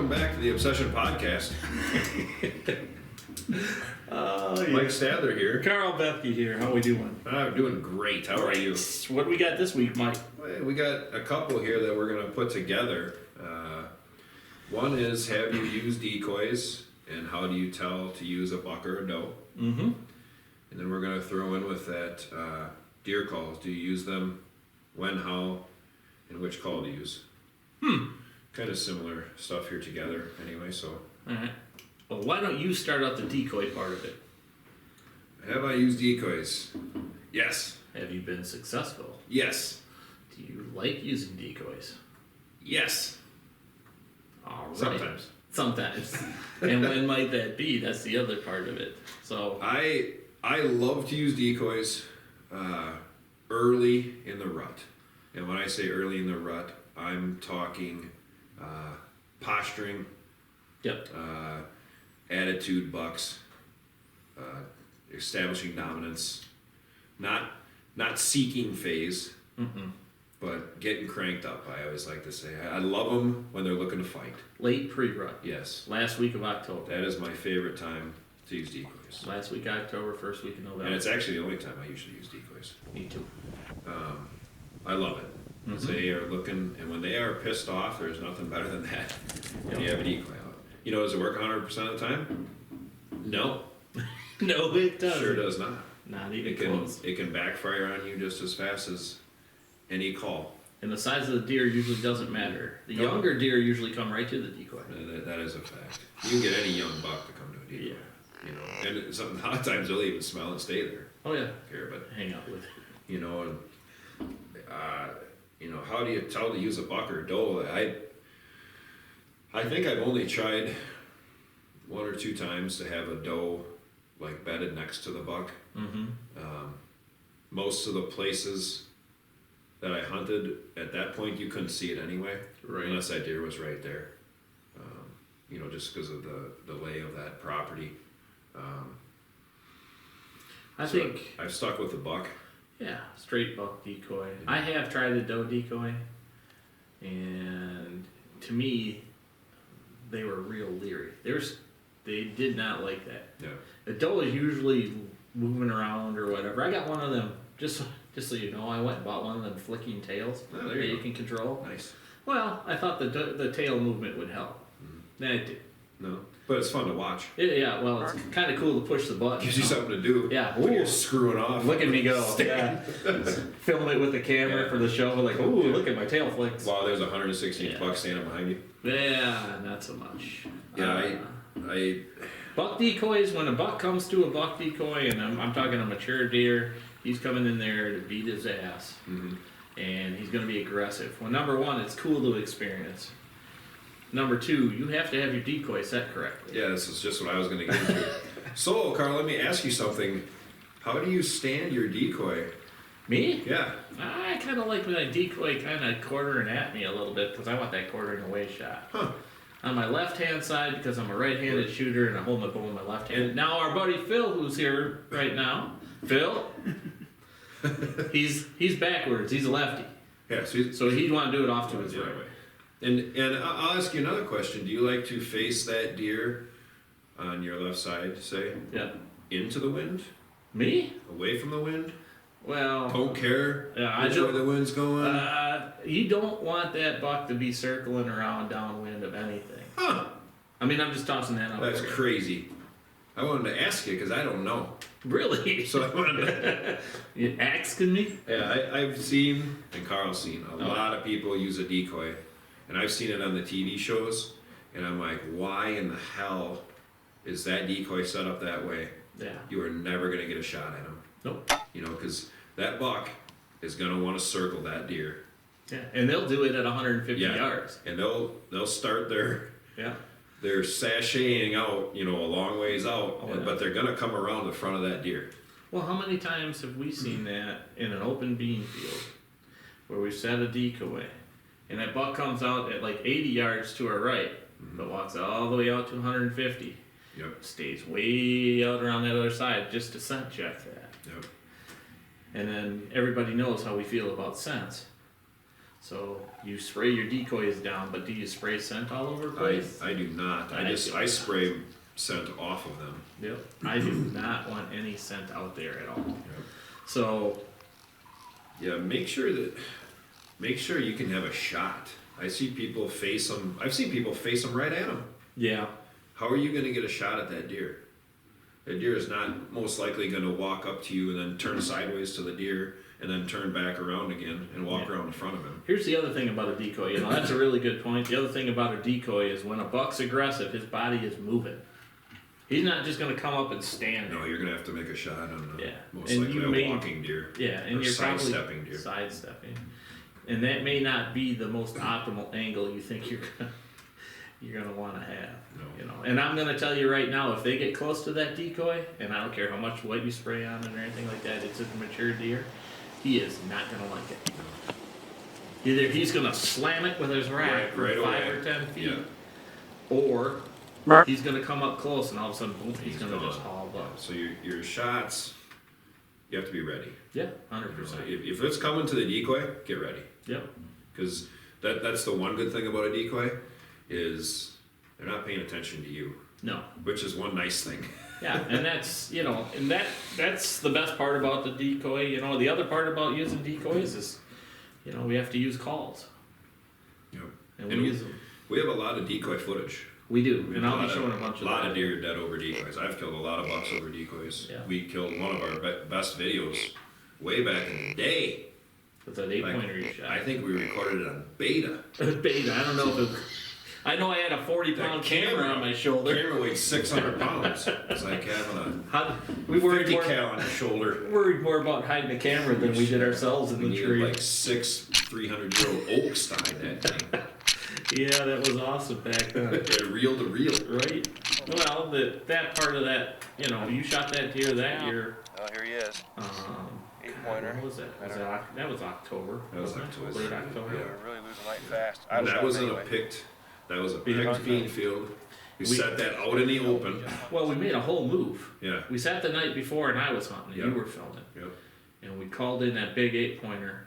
welcome back to the Obsession Podcast. Mike Stadler here. Karl Bethke here. How we doing? I'm doing great. How are you? What do we got this week, Mike? We got a couple here that we're going to put together. One is, have you used decoys, and how do you tell to use a buck or a doe? Mm-hmm. And then we're going to throw in with that deer calls. Do you use them? When, how, and which call to use? Kind of similar stuff here together anyway, so. All right. Well, why don't you start out the decoy part of it? Have I used decoys? Yes. Have you been successful? Yes. Do you like using decoys? Yes. All right. Sometimes. Sometimes. And when might that be? That's the other part of it. So I love to use decoys early in the rut. And when I say early in the rut, I'm talking posturing, yep. attitude bucks, establishing dominance, not seeking phase, but getting cranked up. I always like to say I love them when they're looking to fight. Late pre-rut. Yes, Last week of October. that is my favorite time to use decoys. Last week of October, first week of November. And it's actually the only time I usually use decoys. Me too. I love it. They are looking, and when they are pissed off, there's nothing better than that. When you have a decoy out. You know, does it work 100% of the time? No. No, it doesn't. Sure does not. Not even It can close. it can backfire on you just as fast as any call. And the size of the deer usually doesn't matter. The No. younger deer usually come right to the decoy. That is a fact. You can get any young buck to come to a decoy. Yeah. You know, and a lot of times they'll even smell and stay there. Oh yeah. Here, but Hang out with it. you know, and you know, how do you tell to use a buck or a doe? I think I've only tried one or two times to have a doe like bedded next to the buck. Most of the places that I hunted at that point, you couldn't see it anyway, Right. unless that deer was right there. You know, just because of the lay of that property. I So think, I've stuck with the buck. yeah, straight buck decoy. I have tried the doe decoy, and to me, they were real leery. They did not like that. Yeah. The doe is usually moving around or whatever. I got one of them, just so you know, I went and bought one of them flicking tails Oh, there that you you go. can control. Nice. Well, I thought the tail movement would help. Then it did. No, but it's fun to watch. Yeah, well, it's kind of cool to push the button. Gives you something to do. Yeah. When you're Ooh. screwing off. Look at me go. Yeah. Film it with the camera Yeah. for the show. Like, ooh, look at my tail flicks. Wow, there's a 160-inch Yeah. buck standing behind you. Yeah, not so much. Yeah, I Buck decoys, when a buck comes to a buck decoy, and I'm talking a mature deer, he's coming in there to beat his ass. And he's going to be aggressive. Well, number one, it's cool to experience. Number two, you have to have your decoy set correctly. yeah, this is just what I was going to get into. So, Karl, let me ask you something. How do you stand your decoy? Me? Yeah. I kind of like my decoy kind of quartering at me a little bit because I want that quartering away shot. Huh. On my left-hand side, because I'm a right-handed shooter and I hold my bow in my left hand. Now our buddy Phil, who's here right now, Phil, he's backwards. He's a lefty, Yeah. so he'd want to do it off to his the other right. way. And I'll ask you another question. Do you like to face that deer on your left side, say, Yeah. into the wind, Me? away from the wind? Well, Don't care Yeah, I which way don't- the wind's going? you don't want that buck to be circling around downwind of anything. Huh. I mean, I'm just tossing that out. That's there. crazy. I wanted to ask you because I don't know. Really? So I wanted to. You asking me? Yeah, I've seen, and Carl's seen, a lot of people use a decoy. And I've seen it on the TV shows. And I'm like, why in the hell is that decoy set up that way? Yeah. You are never going to get a shot at him. Nope. You know, because that buck is going to want to circle that deer. Yeah. And they'll do it at 150 Yeah. yards. And they'll start their Yeah. sashaying out, you know, a long ways out. Oh, yeah. But they're going to come around the front of that deer. Well, how many times have we seen that in an open bean field where we've set a decoy and that buck comes out at like 80 yards to our right, but walks all the way out to 150, Yep. stays way out around that other side just to scent check that. Yep. And then everybody knows how we feel about scents. So you spray your decoys down, but do you spray scent all over the place? I do not. I spray scent off of them. Yep. I do not want any scent out there at all. Yep. So yeah, make sure you can have a shot. I see people face them. I've seen people face them right at them. yeah, How are you going to get a shot at that deer? That deer is not most likely going to walk up to you and then turn sideways to the deer and then turn back around again and walk around in front of him. here's the other thing about a decoy. You know, that's a really good point. The other thing about a decoy is when a buck's aggressive, his body is moving. He's not just going to come up and stand there. No, you're going to have to make a shot on Yeah. most And likely you a may- walking deer. Yeah, and Or you're probably sidestepping deer. sidestepping, and that may not be the most optimal angle you think you're gonna want to have. No. You know, and I'm gonna tell you right now, if they get close to that decoy, and I don't care how much what you spray on it or anything like that, it's a mature deer. He is not gonna like it. Either he's gonna slam it with his rack Right from 5 away. or 10 feet, Yeah. or he's gonna come up close and all of a sudden, boom, he's gonna just haul Yeah, up. so your shots, you have to be ready. Yeah, You know, 100%. if it's coming to the decoy, get ready. Yep. Because that's the one good thing about a decoy is they're not paying attention to you, No. which is one nice thing. Yeah, and that's that's the best part about the decoy. You know, the other part about using decoys is, you know, we have to use calls, Yep. and And we use them. We have a lot of decoy footage. We do, We and have I'll be showing a bunch a of lot that. of deer dead over decoys. I've killed a lot of bucks over decoys. Yeah. We killed one of our best videos way back in the day. With that 8-pointer you shot. I think we recorded it on beta. Beta. I don't know if it. I know I had a 40-pound camera on my The shoulder. camera weighed 600 pounds. It's like having We a worried 50 more, cal on your shoulder. worried more about hiding the camera than we did ourselves in We the needed tree. like 6 300-year-old oaks to hide that thing. Yeah, that was awesome back then. Yeah, reel to reel. Right? Well, that part of that, you know, you shot that deer that year. Oh, here he is. 8-pointer. What was that? I don't That was October. That was wasn't it? October. Late Yeah, October. we're really losing light fast. I And shot that was in anyway. that was a Being picked hunted. feed field. We We- set that out in the open. Well, we made a whole move. Yeah. We sat the night before and I was hunting and Yep. you were filming. Yep. And we called in that big 8-pointer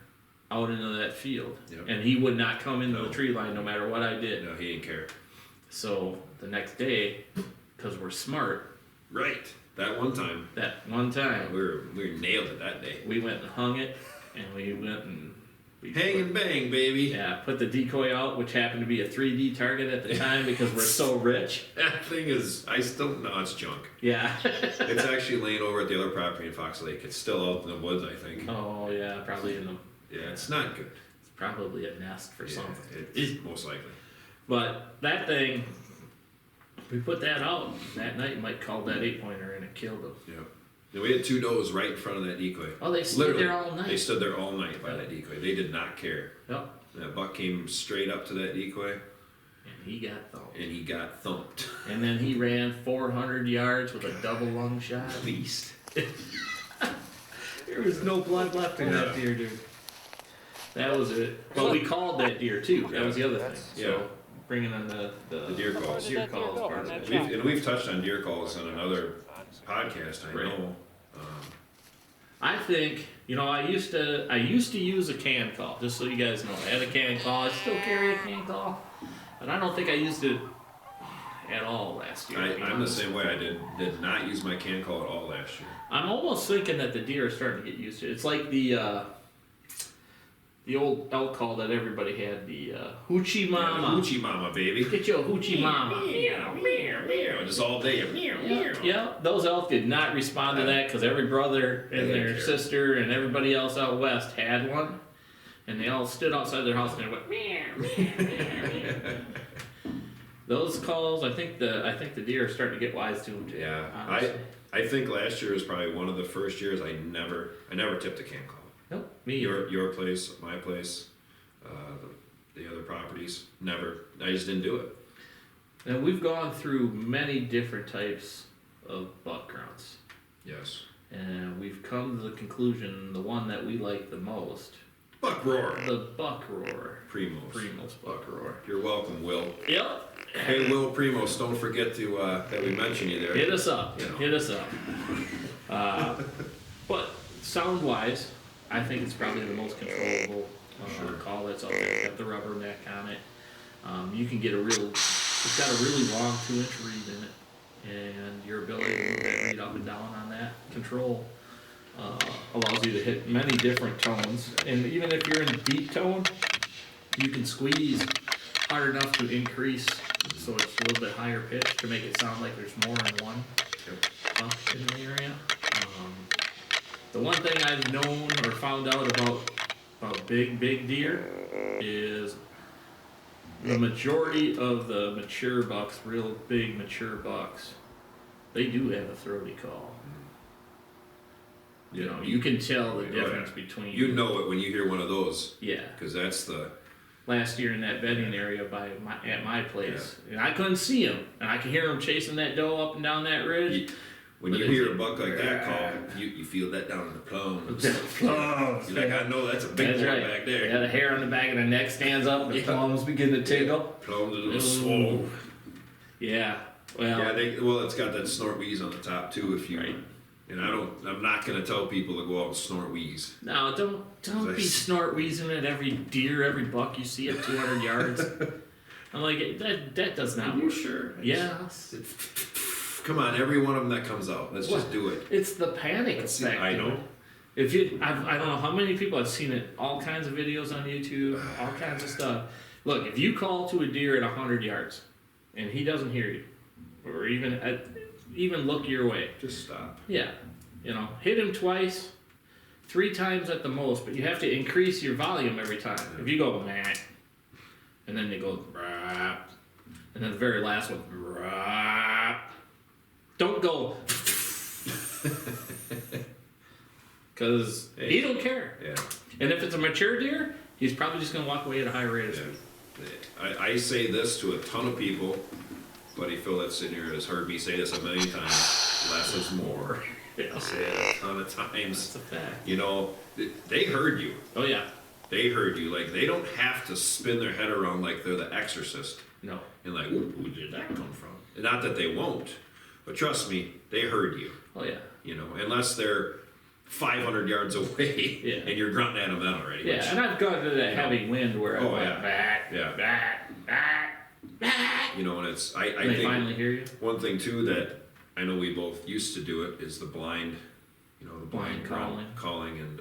out into that field. Yep. And he would not come into No. the tree line no matter what I did. No, he didn't care. So the next day, because we're smart, Right. That one time, that one time, we nailed it that day. we went and hung it and we went and we Hang and bang, baby. yeah, put the decoy out, which happened to be a 3D target at the time because we're so rich. That thing is, it's junk. Yeah. It's actually laying over at the other property in Fox Lake. It's still out in the woods, I think. Oh yeah, probably in the. Yeah, it's not good. It's probably a nest for Yeah, something. it's most likely. But that thing, we put that out that night. Mike called that 8-pointer and it killed him. Yeah. And we had 2 does right in front of that decoy. Oh, they stayed Literally, there all night. They stood there all night by that decoy. They did not care. Yep. That buck came straight up to that decoy, And he got thumped. and he got thumped. And then he ran 400 yards with a double lung shot. Beast. There was no blood left in that deer, dude. That was it. But we called that deer too. That was the other thing. Yeah. So bringing in the deer calls. Deer calls part of it. We've touched on deer calls on another podcast. I Right. know. I think, you know, I used to use a can call, just so you guys know. I had a can call. I still carry a can call, but I don't think I used it at all last year. to be I'm the honest. same way. I did not use my can call at all last year. I'm almost thinking that the deer are starting to get used to it. It's like the old elk call that everybody had, the hoochie mama. Yeah, hoochie mama, baby. Get your hoochie mama. Meow, meow, meow. Just all day. Meow, meow. Yeah, those elk did not respond to that because every brother They and didn't their care. sister and everybody else out west had one, and they all stood outside their house and they went meow, meow, meow, meow. Those calls, I think the deer are starting to get wise to them too. Yeah, honestly. I think last year was probably one of the first years I never tipped a can call. Nope, me either. Your place, my place, the other properties, never. I just didn't do it. And we've gone through many different types of buck grunts, Yes. and we've come to the conclusion the one that we like the most, Buck roar. the buck roar, Primos. Primos buck roar. You're welcome, Will. Yep. Hey, Will Primos, don't forget to that we mentioned you there. Hit us up. You know. Hit us up. But sound wise, I think it's probably the most controllable call that's out there. It's got the rubber neck on it. You can get it's got a really long 2-inch reed in it, and your ability to move that reed up and down on that control allows you to hit many different tones. And even if you're in deep tone, you can squeeze hard enough to increase so it's a little bit higher pitch to make it sound like there's more than one buck in the area. The one thing I've known or found out about big deer is the majority of the mature bucks, real big mature bucks, they do have a throaty call. You know, you can tell the difference between. You know it when you hear one of those. Yeah. Because that's the. Last year in that bedding area at my place, and I couldn't see him, and I could hear him chasing that doe up and down that ridge. When you hear a buck like that call, you feel that down in the plums. You're like, I know that's a big one back there. Yeah, the hair on the back of the neck stands up, and the plums begin to tingle. Plums are a little swole. Yeah, well. Yeah, it's got that snort wheeze on the top too. If you, right. And I'm not gonna tell people to go out and snort wheeze. No, don't be snort wheezing at every deer, every buck you see at 200 yards. I'm like, that does not work. Are you sure? Yes. Come on, every one of them that comes out. Let's just do it. It's the panic effect. I know. If I don't know how many people have seen it. All kinds of videos on YouTube, all kinds of stuff. Look, if you call to a deer at 100 yards, and he doesn't hear you, or even look your way, just stop. Yeah, hit him twice, 3 times at the most, but you have to increase your volume every time. If you go meh, and then they go brah, and then the very last one brah, don't go because he don't care. Yeah. And if it's a mature deer, he's probably just gonna walk away at a high rate of speed. I say this to a ton of people. Buddy Phil that's sitting here has heard me say this a million times. Less is more. Yeah. I say it a ton of times. That's a fact. They heard you. Oh yeah. They heard you. Like, they don't have to spin their head around like they're the exorcist. No. And like, who did that come from? And not that they won't, but trust me, they heard you. Oh yeah. Unless they're 500 yards away, yeah. And you're grunting at them then already. Yeah, and I've gone to that heavy wind where I went back, back. And it's I and they think finally hear you. One thing too that I know we both used to do it is the blind, the blind calling, and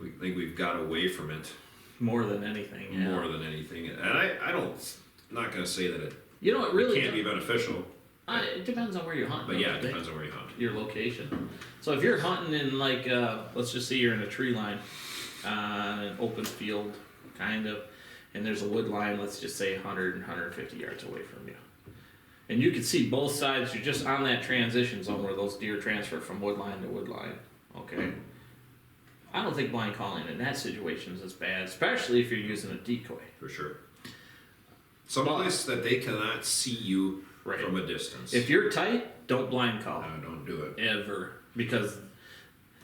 we think we've got away from it more than anything. Yeah. More than anything, and I'm not going to say that it. It really can't be beneficial. It depends on where you're hunting. But yeah, it depends on where you hunt. Your location. So if you're hunting in let's just say you're in a tree line, an open field, kind of, and there's a wood line, let's just say 100 and 150 yards away from you. And you can see both sides, you're just on that transition zone where those deer transfer from wood line to wood line, okay? I don't think blind calling in that situation is as bad, especially if you're using a decoy. For sure. Someplace that they cannot see you from a distance. If you're tight, don't blind call. No, don't do it. Ever. Because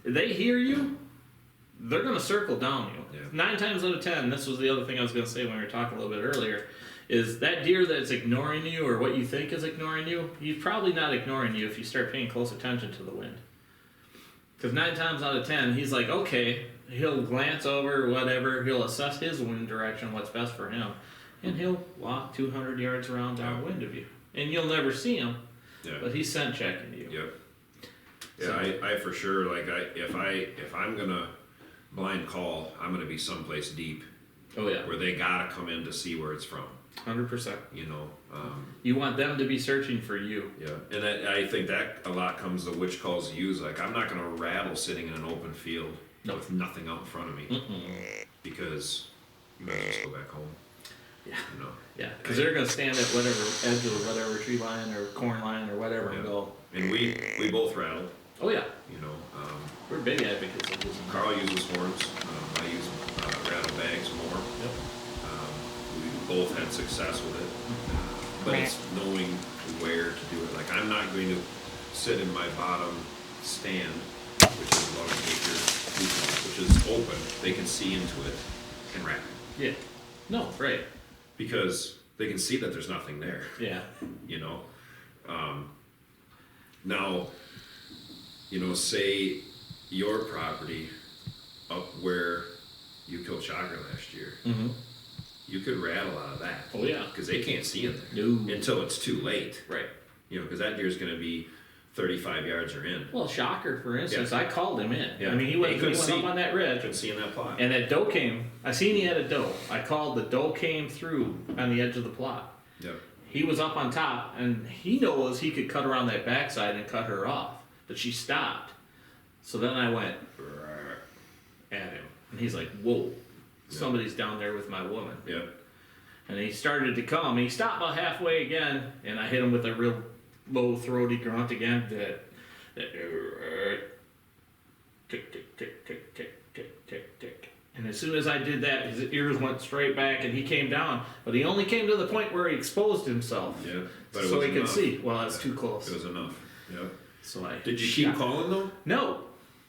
they hear you, they're going to circle down you. Yeah. 9 times out of 10, this was the other thing I was going to say when we were talking a little bit earlier, is that deer that's ignoring you or what you think is ignoring you, he's probably not ignoring you if you start paying close attention to the wind. Because 9 times out of 10, he's like, okay, he'll glance over, whatever, he'll assess his wind direction, what's best for him, and he'll walk 200 yards around downwind of you. And you'll never see him, but he's scent checking you. Yep. Yeah, so, I for sure, if I'm gonna blind call, I'm gonna be someplace deep. Oh yeah. Where they gotta come in to see where it's from. 100%. You want them to be searching for you. Yeah, and I think that a lot comes to which calls to use. Like, I'm not gonna rattle sitting in an open field with nothing out in front of me, because you might just go back home. Yeah. Yeah, because they're gonna stand at whatever edge of whatever tree line or corn line or whatever and go. And we both rattle. Oh yeah. We're big advocates of using. Karl uses horns. I use rattle bags more. Yep. We both had success with it, but it's knowing where to do it. Like, I'm not going to sit in my bottom stand, which is a large acre, which is open. They can see into it and rattle. Yeah. No, right. Because they can see that there's nothing there. Yeah. Now, say your property up where you killed shocker last year. Mm-hmm. You could rattle out of that. Oh yeah. Because they can't see in there. No. Until it's too late. Right. You know, because that deer's going to be 35 yards or in. Well, shocker, for instance, Yeah. I called him in. Yeah. I mean, he went see. up on that ridge. Couldn't see in that plot. And that doe came. I seen he had a doe. I called, the doe came through on the edge of the plot. Yep. He was up on top, and he knows he could cut around that backside and cut her off. But she stopped. So then I went at him. And he's like, whoa, somebody's down there with my woman. Yep. And he started to come. He stopped about halfway again, and I hit him with a real low, throaty grunt again. Tick, tick, tick, tick, tick, tick, tick, tick. And as soon as I did that, his ears went straight back, and he came down. But he only came to the point where he exposed himself. Yeah. But it So was he could enough. see. Well, that's too close. It was enough. Yep. So I Did you keep calling though? No.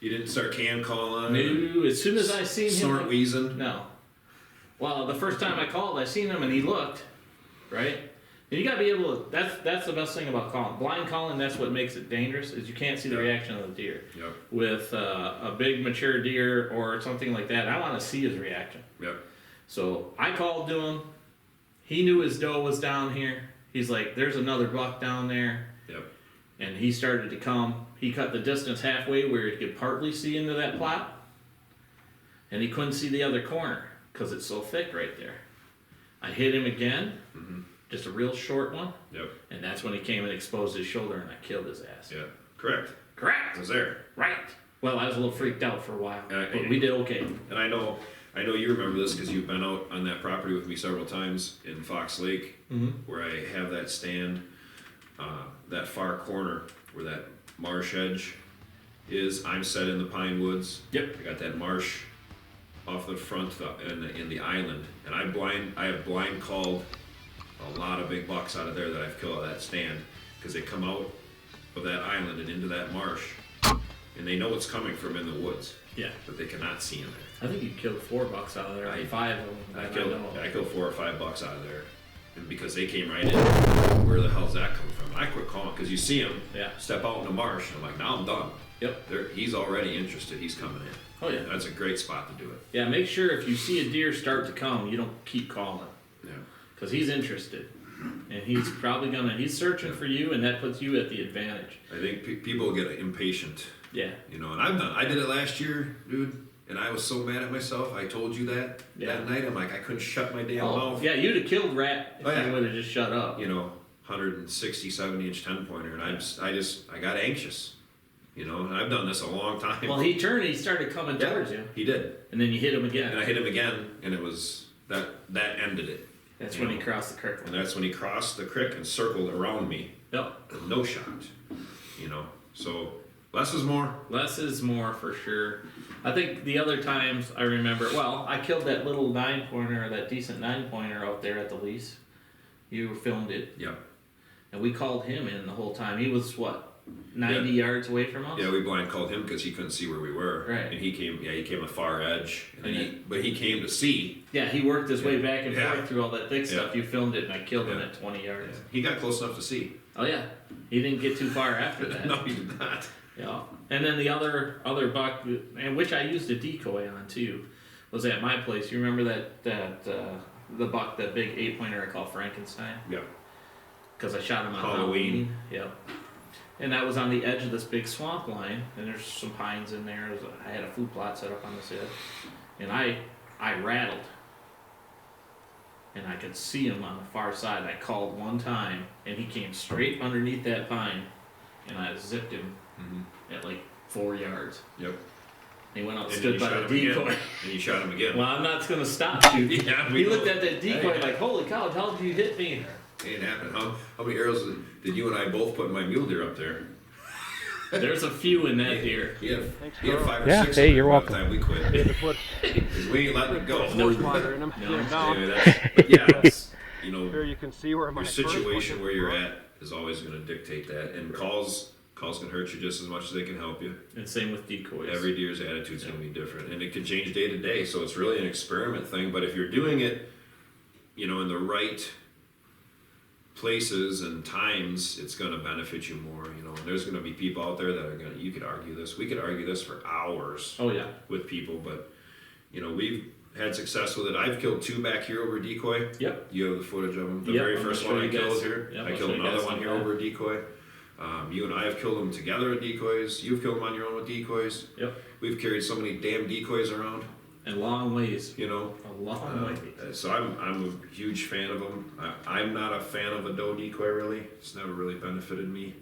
You didn't start can calling? No. As soon as I seen him. Snort wheezing? No. Well, the first time I called, I seen him and he looked, right? And you gotta be able to, that's the best thing about calling. Blind calling, that's what makes it dangerous, is you can't see the reaction of the deer. Yep. With a big mature deer or something like that, I wanna see his reaction. Yep. So I called to him, he knew his doe was down here. He's like, there's another buck down there. Yep. And he started to come. He cut the distance halfway where he could partly see into that plot. And he couldn't see the other corner because it's so thick right there. I hit him again, just a real short one. Yep. And that's when he came and exposed his shoulder and I killed his ass. Yeah. Correct. Correct. I was there. Right. Well, I was a little freaked out for a while, Uh, but we did okay. And I know you remember this because you've been out on that property with me several times in Fox Lake, where I have that stand, that far corner where that marsh edge is. I'm set in the pine woods. Yep. I got that marsh off the front in the island, and I have blind called a lot of big bucks out of there that I've killed at that stand because they come out of that island and into that marsh, and they know what's coming from in the woods. Yeah. But they cannot see in there. I think you killed 4 bucks out of there, 5 of them. I killed 4 or 5 bucks out of there, and because they came right in. Where the hell's that coming from? I quit calling because you see him step out in the marsh. And I'm like, now I'm done. Yep. He's already interested. He's coming in. Oh yeah. That's a great spot to do it. Yeah. Make sure if you see a deer start to come, you don't keep calling. Yeah. Because he's interested, and he's probably he's searching for you, and that puts you at the advantage. I think people get impatient. Yeah. You know, and I did it last year, dude. And I was so mad at myself. I told you that night. I'm like, I couldn't shut my damn mouth. Yeah, you'd have killed Rat if you would have just shut up. You know, 160, 70-inch 10-pointer, and I got anxious. You know, and I've done this a long time. Well, he turned. He started coming towards you. He did. And then you hit him again. And I hit him again, and it was that ended it. That's when he crossed the creek. And that's when he crossed the creek and circled around me. Yep. No shot. You know, so less is more. Less is more for sure. I think the other times I remember, well, I killed that little 9-pointer, that decent 9-pointer out there at the lease. You filmed it. Yep. And we called him in the whole time. He was, 90 yards away from us? Yeah, we blind called him because he couldn't see where we were. Right. And he came a far edge. But he came to see. Yeah, he worked his way back and forth through all that thick stuff. Yeah. You filmed it, and I killed him at 20 yards. Yeah. He got close enough to see. Oh, yeah. He didn't get too far after that. No, he did not. Yeah. And then the other buck, and which I used a decoy on too, was at my place. You remember that the buck, that big 8-pointer I call Frankenstein? Yeah. Because I shot him on Halloween. Yeah. And that was on the edge of this big swamp line, and there's some pines in there. I had a food plot set up on this edge, and I rattled, and I could see him on the far side. I called one time, and he came straight underneath that pine, and I zipped him at like 4 yards. Yep. He went out and And stood you by shot the him decoy. again. And you shot him again. Well, I'm not going to stop shooting. Yeah, he know. looked at that decoy Hey. like, holy cow, how did you hit me? It happened. How many arrows did you and I both put in my mule deer up there? There's a few in that deer. He had 5 or Yeah, 6 hey, of them you're by welcome. the time we quit. Because we ain't letting it go. Water in them. No. Yeah, you know, Here you can see where my your first one situation hit where the you're road. at is always going to dictate that. And calls can hurt you just as much as they can help you. And same with decoys. Every deer's attitude's going to be different, and it can change day to day. So it's really an experiment thing. But if you're doing it, you know, in the right places and times, it's going to benefit you more. You know, and there's going to be people out there that are going to. You could argue this. We could argue this for hours. Oh yeah. With people, but you know, we've had success with it. I've killed 2 back here over a decoy. Yep. You have the footage of them. The Yep, very I'm first gonna one show I you killed guys. here. Yep, I I'll killed show you another guys one some here of that. over a decoy. You and I have killed them together at decoys. You've killed them on your own with decoys. Yep. We've carried so many damn decoys around, And long ways. you know. A long ways. So I'm a huge fan of them. I'm not a fan of a doe decoy really. It's never really benefited me.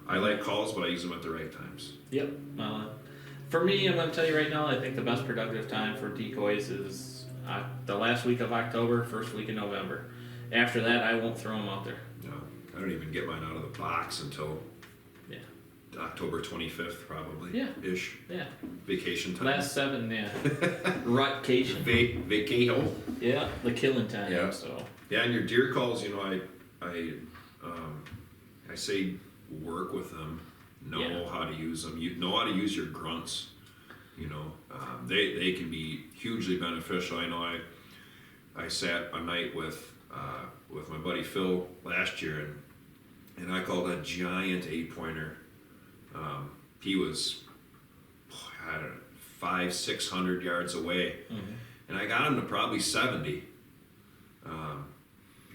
I like calls, but I use them at the right times. Yep. For me, I'm going to tell you right now, I think the best productive time for decoys is the last week of October, first week of November. After that, I won't throw them out there. No, I don't even get mine out of the box until Yeah. October 25th, probably. Yeah. Ish. Yeah. Vacation time. Last 7, yeah. Rutcation. Vacation. Yeah, the killing time. Yeah. So. Yeah, and your deer calls, you know, I say work with them, know how to use them. You know how to use your grunts. You know, they can be hugely beneficial. I know I sat a night with my buddy Phil last year, and I called a giant 8-pointer. He was, I don't know, 500-600 yards away, and I got him to probably 70.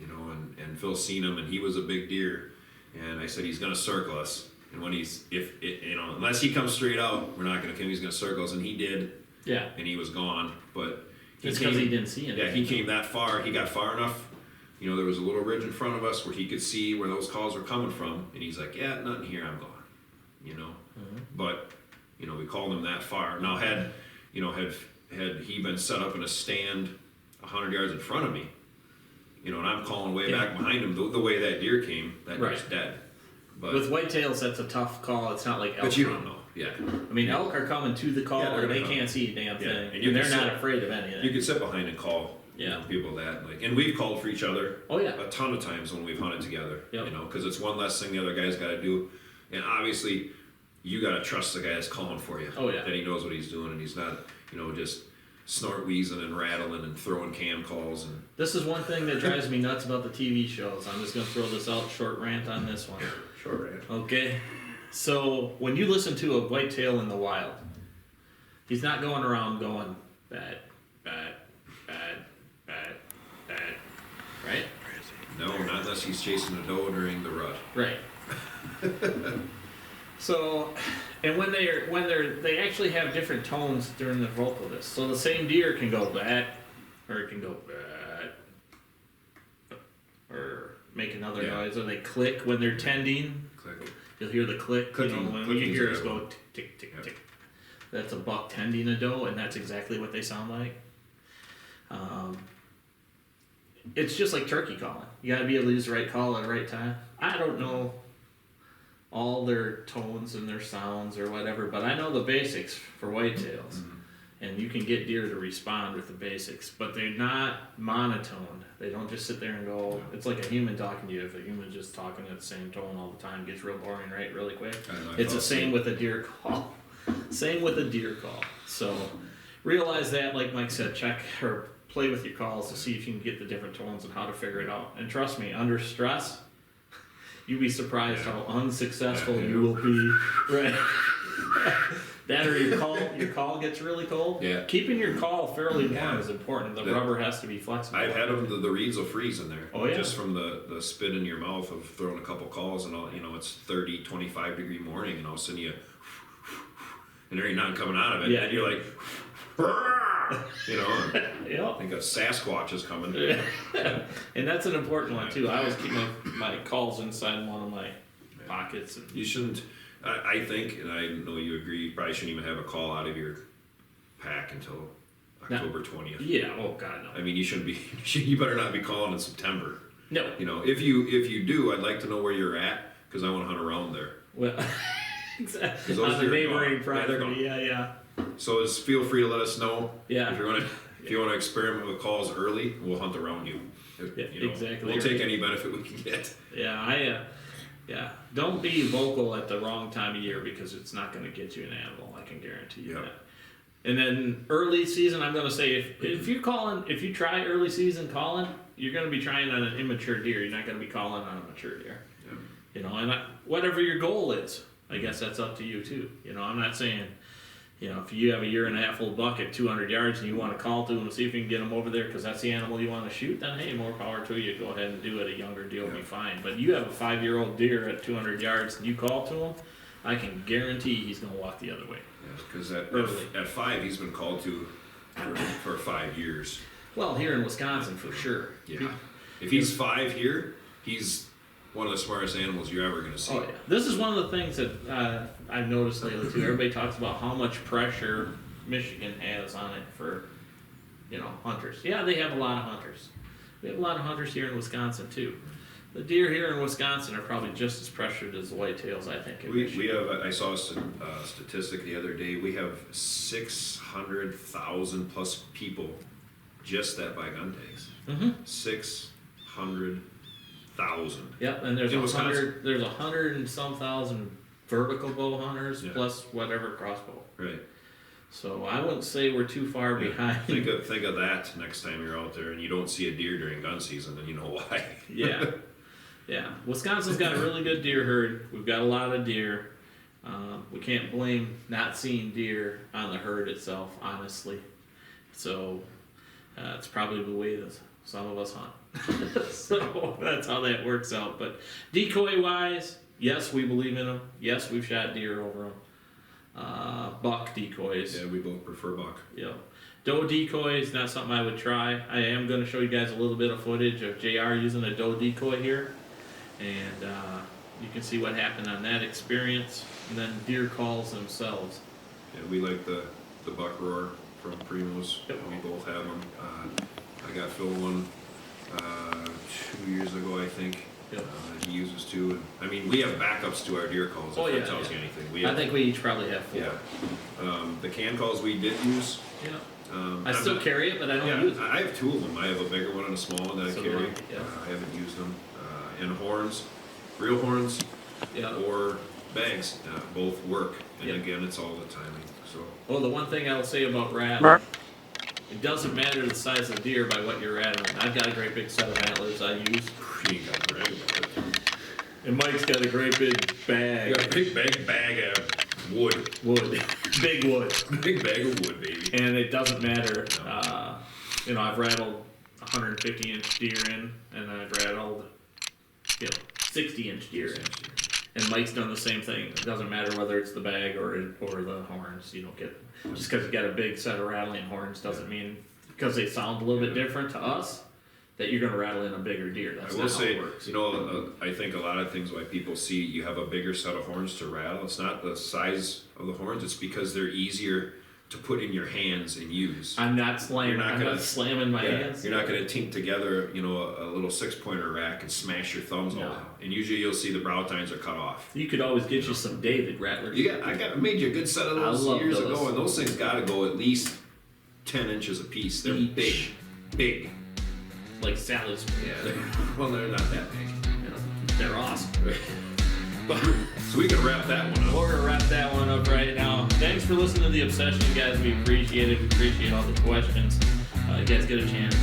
You know, and Phil seen him, and he was a big deer, and I said he's gonna circle us, and when unless he comes straight out, we're not gonna kill him. He's gonna circle us, and he did. Yeah. And he was gone, but It's because he didn't see anything. Yeah, he came that far. He got far enough. You know, there was a little ridge in front of us where he could see where those calls were coming from, and he's like, "Yeah, nothing here. I'm gone." You know, but you know, we called him that far. Now, had he been set up in a stand 100 yards in front of me, you know, and I'm calling way back behind him, the way that deer came, that deer's dead. But with whitetails, that's a tough call. It's not like elk. but you don't know. Yeah. I mean, elk are coming to the call, Yeah, they're and they gonna can't see a damn thing, and and they're not afraid of anything. You can sit behind and call. Yeah. You know, people that like, and we've called for each other. Oh yeah. A ton of times when we've hunted together. Yep. You know, because it's one less thing the other guy's got to do, and obviously, you got to trust the guy that's calling for you. Oh yeah. That he knows what he's doing, and he's not, you know, just snort wheezing and rattling and throwing cam calls and. This is one thing that drives me nuts about the TV shows. I'm just gonna throw this out, short rant on this one. Short rant. Okay. So when you listen to a whitetail in the wild, he's not going around going bad, bad, bad, bad, bad, right? No, not unless he's chasing a doe during the rut. Right. So, and when they actually have different tones during the vocalist. So the same deer can go bad, or it can go bad, or make another noise, or they click when they're tending. Click. You'll hear the click. Clicking, you know, when you hear us go tick tick tick tick. That's a buck tending a doe, and that's exactly what they sound like. It's just like turkey calling. You got to be able to use the right call at the right time. I don't know all their tones and their sounds or whatever, but I know the basics for whitetails. And you can get deer to respond with the basics, but they're not monotone. They don't just sit there and go, it's like a human talking to you. If a human's just talking at the same tone all the time, it gets real boring, right? Really quick. It's the same with a deer call. Same with a deer call. So realize that, like Mike said, check or play with your calls to see if you can get the different tones and how to figure it out. And trust me, under stress, you'd be surprised how unsuccessful you will be. Right. That or your call gets really cold. Yeah. Keeping your call fairly warm is important. The rubber has to be flexible. I've had them, the reeds will freeze in there. Oh, yeah. Just from the spit in your mouth of throwing a couple calls and all, you know, it's 30, 25 degree morning and all of a sudden and there ain't nothing coming out of it. Yeah. And you're like, you know, I think a Sasquatch is coming. And that's an important one too. I always keep my calls inside one of my pockets. And You shouldn't, I think, and I know you agree, you probably shouldn't even have a call out of your pack until October 20th. Yeah, oh God, no. I mean, you shouldn't be, you better not be calling in September. No. You know, if you do, I'd like to know where you're at, because I want to hunt around there. Well, exactly. Those On the deer are neighboring gone. Yeah, they're property, gone. yeah. So just feel free to let us know. Yeah. If you want to experiment with calls early, we'll hunt around you. Yeah, You know, exactly. We'll take any benefit we can get. Yeah, don't be vocal at the wrong time of year because it's not going to get you an animal. I can guarantee you that. And then early season, I'm going to say if you try early season calling, you're going to be trying on an immature deer. You're not going to be calling on a mature deer. Yeah. You know, and whatever your goal is, I guess that's up to you too. You know, I'm not saying, if you have a 1.5-year-old buck at 200 yards and you want to call to him and see if you can get him over there because that's the animal you want to shoot, then hey, more power to you. Go ahead and do it. A younger deer will be fine. But you have a 5-year-old deer at 200 yards and you call to him, I can guarantee he's going to walk the other way. Because at 5, he's been called to for 5 years. Well, here in Wisconsin, for sure. Yeah. If he's 5 here, he's one of the smartest animals you're ever going to see. Oh, yeah. This is one of the things that I've noticed lately, too. Everybody talks about how much pressure Michigan has on it for, hunters. Yeah, they have a lot of hunters. We have a lot of hunters here in Wisconsin, too. The deer here in Wisconsin are probably just as pressured as the whitetails, I think. We have, I saw a statistic the other day, we have 600,000 plus people just that buy gun tags. 600,000. Yep, and there's 100 and some thousand vertical bow hunters plus whatever crossbow. Right. So I wouldn't say we're too far behind. Think of that next time you're out there and you don't see a deer during gun season, then you know why. Yeah. Yeah, Wisconsin's got a really good deer herd. We've got a lot of deer. We can't blame not seeing deer on the herd itself, honestly. So it's probably the way that some of us hunt. So that's how that works out. But decoy-wise, yes, we believe in them. Yes, we've shot deer over them. Buck decoys. Yeah, we both prefer buck. Yeah. Doe decoys, not something I would try. I am going to show you guys a little bit of footage of JR using a doe decoy here. And you can see what happened on that experience. And then deer calls themselves. Yeah, we like the buck roar from Primo's. Yep. We both have them. I got Phil one 2 years ago, I think. Yep. He uses two. And, I mean, we have backups to our deer calls, if that tells you anything. I think we each probably have 4. Yeah. The can calls we did use. Yeah. I still carry it, but I don't use it. I have 2 of them. I have a bigger one and a small one that I carry. Yeah. I haven't used them. And horns, real horns, or bags, both work. And again, it's all the timing. So. Well, the one thing I'll say about rattling, it doesn't matter the size of the deer by what you're rattling. I've got a great big set of antlers I use. You ain't got to brag about it. And Mike's got a great big bag. You got a big bag of wood. Big wood. Big bag of wood, baby. And it doesn't matter. I've rattled 150-inch deer in, and I've rattled 60-inch deer in. And Mike's done the same thing. It doesn't matter whether it's the bag or the horns. You don't get just because you got a big set of rattling horns doesn't mean because they sound a little bit different to us that you're going to rattle in a bigger deer. That's not how it works. I think a lot of things why people see you have a bigger set of horns to rattle. It's not the size of the horns. It's because they're easier to put in your hands and use. I'm not slamming. I'm not slamming my hands. You're not going to tink together, a little 6-pointer rack and smash your thumbs all out. And usually you'll see the brow tines are cut off. You could always get you some David rattlers. I made you a good set of those years ago, and those things got to go at least 10 inches a piece. They're big. Like salads. Yeah. Well, they're not that big. They're awesome. So we can wrap that one up. We're going to wrap that one up right now. Thanks for listening to The Obsession, guys. We appreciate it. We appreciate all the questions. You guys get a chance,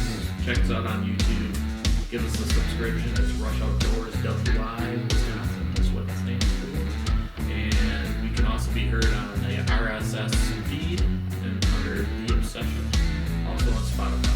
check us out on YouTube. Give us a subscription. It's Rush Outdoors WI Wisconsin. That's what it stands for. And we can also be heard on the RSS feed and under The Obsession. Also on Spotify.